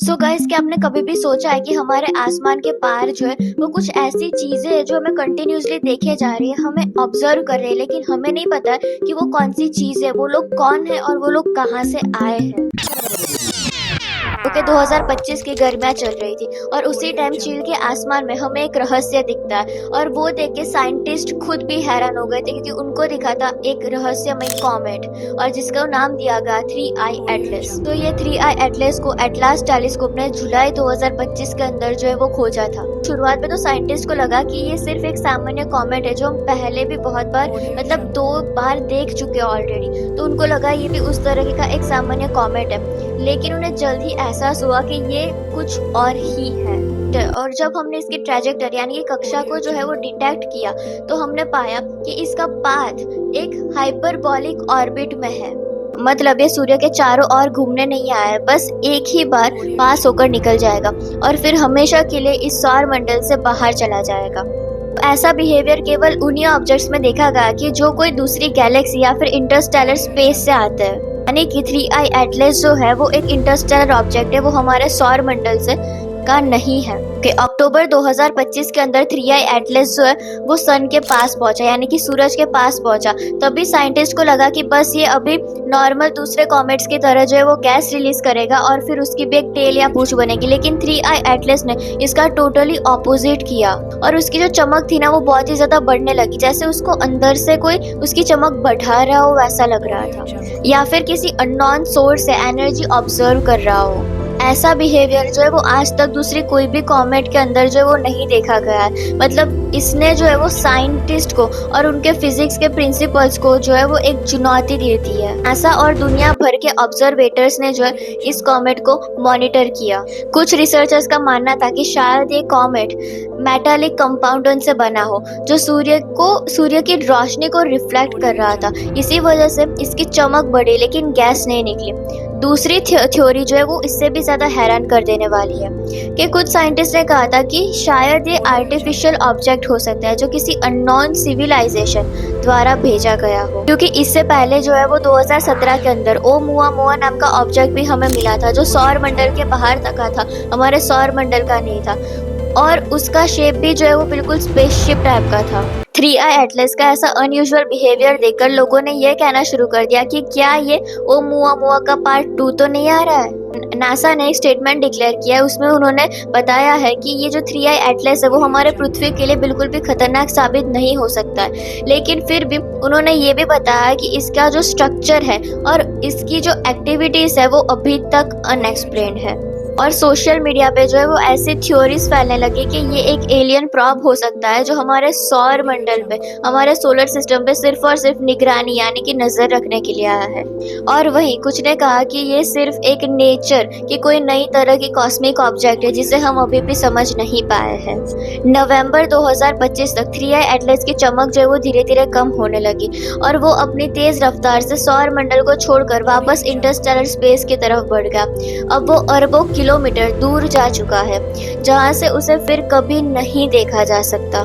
So guys, क्या आपने कभी भी सोचा है कि हमारे आसमान के पार जो है वो कुछ ऐसी चीजें हैं जो हमें कंटिन्यूअसली देखे जा रही है, हमें ऑब्जर्व कर रहे हैं, लेकिन हमें नहीं पता है कि वो कौन सी चीज है, वो लोग कौन है और वो लोग कहाँ से आए हैं। क्योंकि 2025 की गर्मियाँ चल रही थी और उसी टाइम चील के आसमान में हमें एक रहस्य दिखता है और वो देख के साइंटिस्ट खुद भी हैरान हो गए थे, क्योंकि उनको दिखा था एक रहस्यमय कॉमेट और जिसका नाम दिया गया 3I एटलस। तो ये 3I एटलस को एटलास टेलीस्कोप ने जुलाई 2025 के अंदर जो है वो खोजा था। शुरुआत में तो साइंटिस्ट को लगा कि ये सिर्फ एक सामान्य कॉमेट है जो हम पहले भी बहुत बार मतलब 2 बार देख चुके हैं ऑलरेडी, तो उनको लगा ये भी उस तरह का एक सामान्य कॉमेट है। लेकिन उन्हें जल्द ही एहसास हुआ कि ये कुछ और ही है। और जब हमने इसकी ट्रैजेक्टरी यानी कि कक्षा को जो है वो डिटेक्ट किया तो हमने पाया कि इसका पाथ एक हाइपरबॉलिक ऑर्बिट में है। मतलब ये सूर्य के चारों ओर घूमने नहीं आया है, बस एक ही बार पास होकर निकल जाएगा और फिर हमेशा के लिए इस सौर मंडल से बाहर चला जाएगा। ऐसा बिहेवियर केवल उन्हीं ऑब्जेक्ट्स में देखा गया कि जो कोई दूसरी गैलेक्सी या फिर इंटरस्टेलर स्पेस से आते हैं। यानी कि 3I एटलस जो है वो एक इंटरस्टेलर ऑब्जेक्ट है, वो हमारे सौर मंडल से का नहीं है। कि अक्टूबर 2025 के अंदर 3I एटलस जो है वो सन के पास पहुंचा, यानी कि सूरज के पास पहुंचा। तभी साइंटिस्ट को लगा कि बस ये अभी नॉर्मल दूसरे कॉमेट्स की तरह जो है वो गैस रिलीज करेगा और फिर उसकी भी एक टेल या पूंछ बनेगी। लेकिन 3I एटलस ने इसका टोटली ऑपोजिट किया और उसकी जो चमक थी ना वो बहुत ही ज्यादा बढ़ने लगी, जैसे उसको अंदर से कोई उसकी चमक बढ़ा रहा हो वैसा लग रहा था, या फिर किसी अननोन सोर्स से एनर्जी ऑब्जर्व कर रहा हो। ऐसा बिहेवियर जो है वो आज तक दूसरी कोई भी कॉमेट के अंदर जो है वो नहीं देखा गया है। मतलब इसने जो है वो साइंटिस्ट को और उनके फिजिक्स के प्रिंसिपल्स को जो है वो एक चुनौती दी थी है। ऐसा और दुनिया भर के ऑब्जर्वेटर्स ने जो है इस कॉमेट को मॉनिटर किया। कुछ रिसर्चर्स का मानना था कि शायद ये कॉमेट मेटालिक कंपाउंड से बना हो जो सूर्य की रोशनी को रिफ्लेक्ट कर रहा था, इसी वजह से इसकी चमक बढ़ी लेकिन गैस नहीं निकली। दूसरी थ्योरी जो है वो इससे भी ज्यादा हैरान कर देने वाली है कि कुछ साइंटिस्ट ने कहा था कि शायद ये आर्टिफिशियल ऑब्जेक्ट हो सकता है जो किसी अननोन सिविलाइजेशन द्वारा भेजा गया हो, क्योंकि इससे पहले जो है वो 2017 के अंदर ओमुआमुआ नाम का ऑब्जेक्ट भी हमें मिला था जो सौर मंडल के बाहर तक था, हमारे सौर मंडल का नहीं था और उसका शेप भी जो है वो बिल्कुल स्पेसशिप टाइप का था। 3I एटलस का ऐसा अनयूजुअल बिहेवियर देखकर लोगों ने ये कहना शुरू कर दिया कि क्या ये ओमुआमुआ का पार्ट 2 तो नहीं आ रहा है। नासा ने एक स्टेटमेंट डिक्लेयर किया है, उसमें उन्होंने बताया है कि ये जो 3I एटलस है वो हमारे पृथ्वी के लिए बिल्कुल भी खतरनाक साबित नहीं हो सकता है, लेकिन फिर भी उन्होंने ये भी बताया कि इसका जो स्ट्रक्चर है और इसकी जो एक्टिविटीज है वो अभी तक अनएक्सप्लेन्ड है। और सोशल मीडिया पे जो है वो ऐसी थ्योरीज फैलने लगी कि ये एक एलियन प्रॉब हो सकता है जो हमारे सौर मंडल पे, हमारे सोलर सिस्टम पे सिर्फ और सिर्फ निगरानी यानी कि नजर रखने के लिए आया है। और वहीं कुछ ने कहा कि ये सिर्फ एक नेचर की कोई नई तरह की कॉस्मिक ऑब्जेक्ट है जिसे हम अभी भी समझ नहीं पाए हैं। नवंबर 2025 तक 3I एटलस की चमक जो है वो धीरे धीरे कम होने लगी और वो अपनी तेज रफ्तार से सौर मंडल को छोड़कर वापस इंटरस्टेलर स्पेस की तरफ बढ़ गया। अब वो अरबों किलोमीटर दूर जा चुका है जहां से उसे फिर कभी नहीं देखा जा सकता।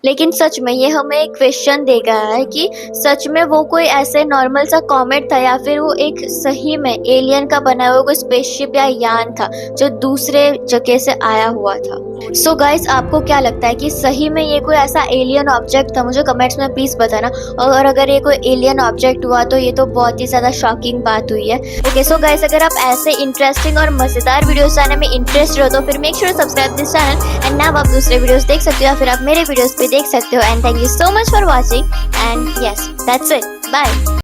लेकिन सच में ये हमें एक क्वेश्चन दे गया है कि सच में वो कोई ऐसे नॉर्मल सा कॉमेट था या फिर वो एक सही में एलियन का बना हुआ कोई स्पेसशिप या यान था जो दूसरे जगह से आया हुआ था। सो गाइस, आपको क्या लगता है कि सही में ये कोई ऐसा एलियन ऑब्जेक्ट था? मुझे कमेंट्स में प्लीज बताना। और अगर ये कोई एलियन ऑब्जेक्ट हुआ तो ये तो बहुत ही ज्यादा शॉकिंग बात हुई है। ओके सो गाइस, अगर आप ऐसे इंटरेस्टिंग और मजेदार वीडियोस जानने में इंटरेस्ट हो तो फिर make sure subscribe this channel and now आप दूसरे वीडियोस देख सकते हो या फिर आप मेरे वीडियोस भी देख सकते हो। And thank you so much for watching and yes that's it, bye.